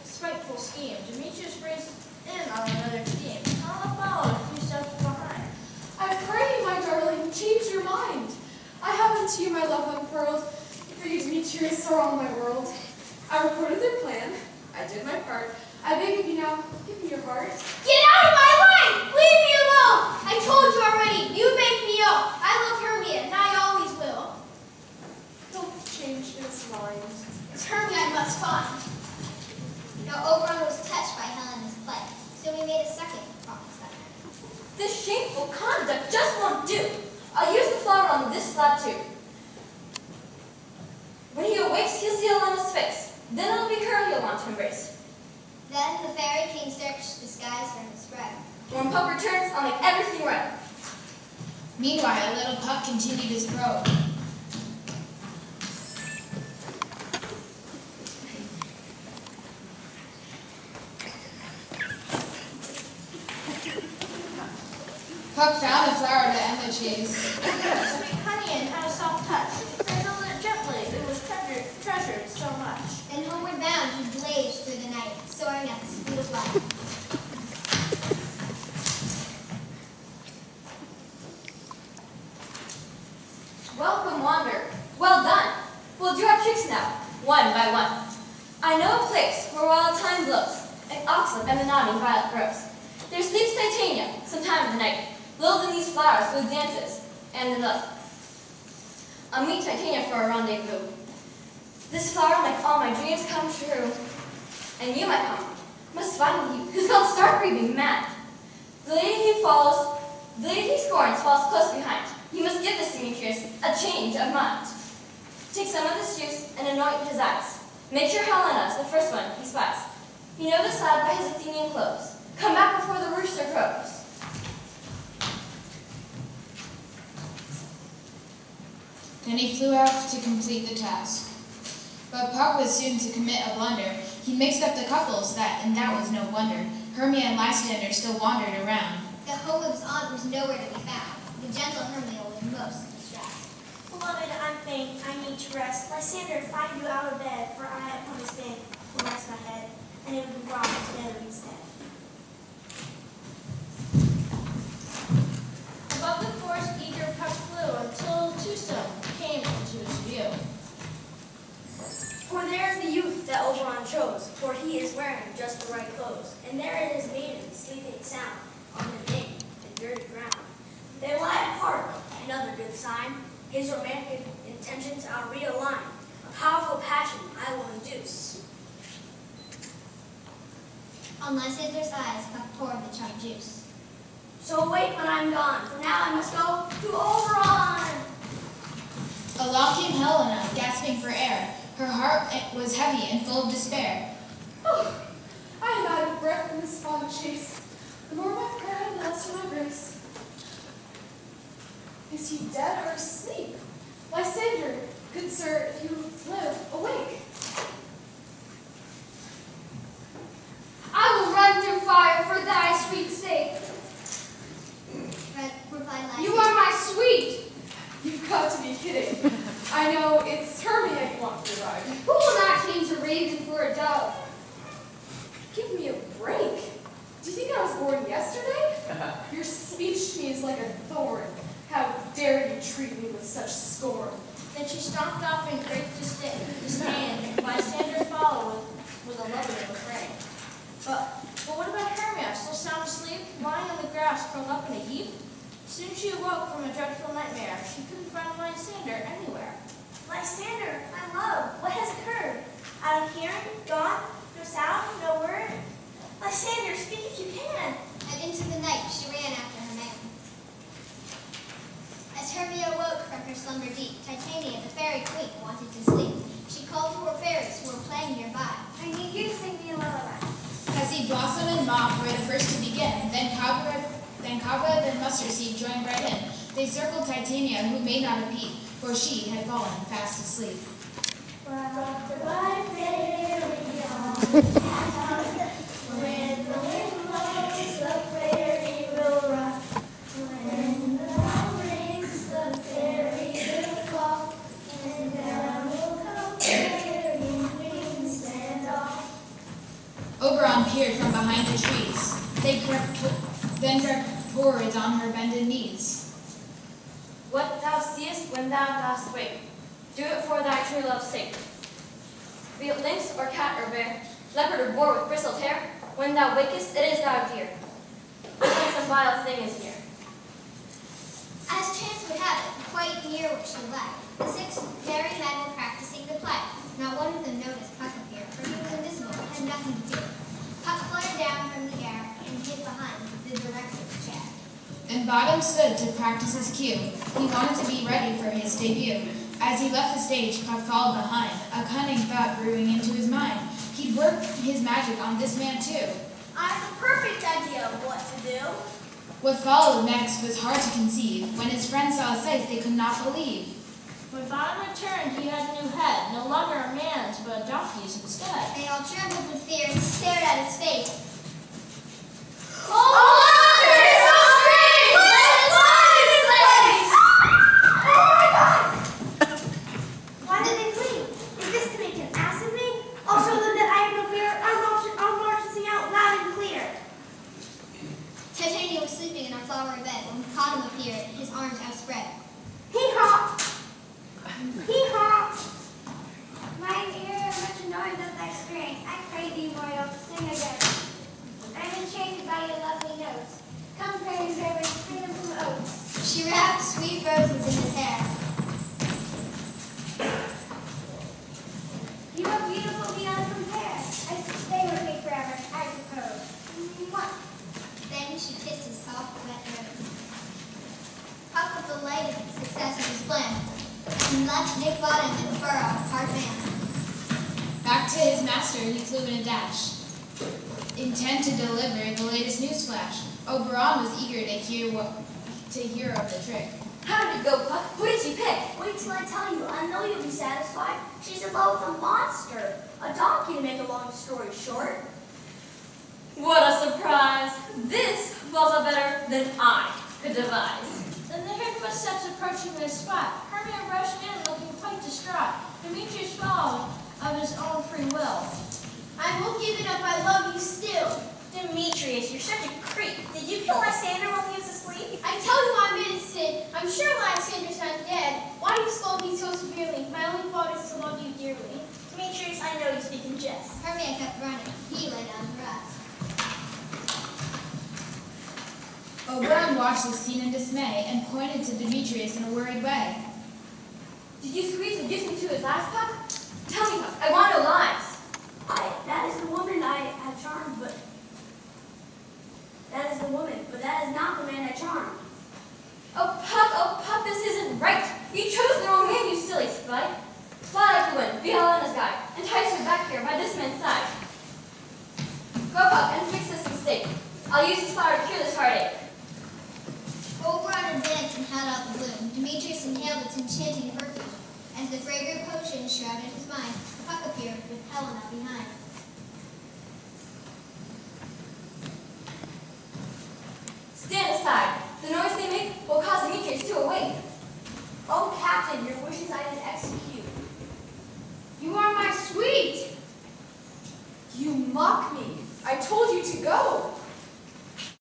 spiteful scheme. Demetrius raced in on another team. Paula followed a few steps behind. I pray, my darling, change your mind. I have unto you my love unfurled. For you, Demetrius, are all my world. I reported their plan. I did my part. I beg of you now, give me your heart. Get out of my life! Leave me alone! I told you already. You make me ill. I love Hermia, and I always will. Don't change his mind. It's Hermia I must find. Now Oberon was touched by Helena's plight, so we made a second promise that night. This shameful conduct just won't do. I'll use the flower on this lad too. When he awakes, he'll see Helena's face. Then it'll be her he'll want to embrace. Then the fairy king searched the skies for his friend. When Puck returns, I'll make everything right. Meanwhile, little Puck continued his probe. Puck found a flower to end the chase. Sweet honey and had a soft touch. He cradled it gently. It was treasured so much. And homeward bound he blazed through the night, soaring at the speed of light. Welcome, wanderer. Well done. We'll do our tricks now, one by one. I know a place where wild thyme blows, an oxlip and the nodding violet grows. There sleeps Titania, sometime of the night, lulled in these flowers with dances and in love. I'll meet Titania for a rendezvous. This flower make all my dreams come true. And you, my comrade, must find you, who's gone stark raving mad. The lady he follows, the lady he scorns falls close behind. You must give this Demetrius a change of mind. Take some of this juice and anoint his eyes. Make sure Helena's the first one he spies. You know this lad by his Athenian clothes. Come back before the rooster crows. Then he flew off to complete the task. But Puck was soon to commit a blunder. He mixed up the couples, and that was no wonder. Hermia and Lysander still wandered around. The home of his aunt was nowhere to be found. The gentle Hermia was most distressed. Beloved, I'm faint. I need to rest. Lysander, find you out of bed, for I upon this bed will rest my head, and it would be brought together instead. Above the forest, eager Puck flew until Tombstone came into his view. For there is the youth that Oberon chose, for he is wearing just the right clothes, and there is maiden sleeping sound on the dim and dirty ground. They lie apart, another good sign. His romantic intentions I'll realign. A powerful passion I will induce. On Lysander's eyes, Puck poured the charmed juice. So wait when I'm gone, for now I must go to Oberon. Along came Helena, gasping for air. Her heart was heavy and full of despair. Oh, I am out of breath in this fond chase. The more my prayer, the less my grace. Is he dead or asleep? Lysander, good sir, if you live, awake. I will run through fire for thy sweet sake. Replied Lysander. You are my sweet! You've got to be kidding. I know it's Hermia you want to ride. Who will not change a raven for a dove? Give me a break. Do you think I was born yesterday? Your speech to me is like a thorn. How dare you treat me with such scorn? Then she stomped off in great disdain, and Lysander followed with a lovely refrain. But what about Hermia, still sound asleep, lying on the grass, curled up in a heap? Soon she awoke from a dreadful nightmare. She couldn't find Lysander anywhere. Lysander, my love, what has occurred? Out of hearing, gone, no sound, no word? Lysander, speak if you can. And into the night she ran after her man. As Hermia awoke from her slumber deep, Titania, the fairy queen, wanted to sleep. She called to her fairies who were playing nearby. I need you to sing me a lullaby. Hussy, Blossom, and Mop were the first to begin. Then Cobweb and Mustard Seed joined right in. They circled Titania, who made not a peep, for she had fallen fast asleep. Bye, fairy on. When the wind blows, the fairy will rock. When the bell rings, the fairy will call. And down will come fairy queen stand off. Oberon peered from behind the trees. Then crept forwards on her bended knees. What thou seest when thou dost wake, do it for thy true love's sake. Be it lynx or cat or bear, leopard or boar with bristled hair, when thou wakest, it is thou dear. When some vile thing is near. As chance would have it, quite near where she lay, the 6 merry men were practicing the play. Not one of them noticed Puck appear, for he was invisible, had nothing to do. Puck fluttered down from the air and hid behind the director's chair. And Bottom stood to practice his cue. He wanted to be ready for his debut. As he left the stage, Puck followed behind, a cunning thought brewing into his mind. He'd work his magic on this man too. I have a perfect idea of what to do. What followed next was hard to conceive. When his friends saw a sight they could not believe. When Bottom returned, he had a new head, no longer a man's, but a donkey's instead. They all trembled with fear and stared at his face. Why did they flee? Is this to make an ass of me? I'll show them that I have no fear. I'm marching out loud and clear. Titania was sleeping in our flowery bed when Bottom appeared, his arms outspread. Hee-haw! Hee-haw! My ear much annoyed at thy strain. I pray thee, mortal, sing again. I'm enchanted by your lovely notes. Come, fairy servant, freedom from oats. She wrapped sweet roses in his hair. You are beautiful beyond compare. I stay with me forever, I suppose. Mwah. Then she kissed his soft, wet nose. Puck was delighted at the success of his plan, and left Nick Bottom in the burrow, hard man. Back to his master he flew in a dash, intent to deliver the latest news flash. Oberon was eager to hear of the trick. How did it go, Puck? Who did she pick? Wait till I tell you. I know you'll be satisfied. She's in love with a monster. A donkey, to make a long story short. What a surprise! This falls out better than I could devise. Then they heard footsteps approaching their spot. Hermia rushed in, looking quite distraught. Demetrius followed of his own free will. I won't give it up. I love you still. Demetrius, you're such a creep. Did you kill Lysander while he was asleep? I tell you I made a sin. I'm sure Lysander's not dead. Why do you scold me so severely? My only fault is to love you dearly. Demetrius, I know you speak in jest. Hermia kept running. He lay down to rest. Oberon watched the scene in dismay and pointed to Demetrius in a worried way. Did you squeeze the juice into his last Puck? Tell me, Puck. I want no lies. That is the woman I have charmed, but that is not the man I charmed. Oh, Puck, this isn't right. You chose the wrong man, you silly spite. Fly like the wind, be Helena's guide. Entice her back here by this man's side. Go, Puck, and fix this mistake. I'll use this flower to cure this heartache. Oberon advanced and held out the bloom. Demetrius inhaled its enchanting perfume. As the fragrant potion shrouded his mind, Puck appeared with Helena behind. Stand aside. The noise they make will cause Demetrius to awake. Oh, Captain, your wishes I did execute. You are my sweet. You mock me. I told you to go.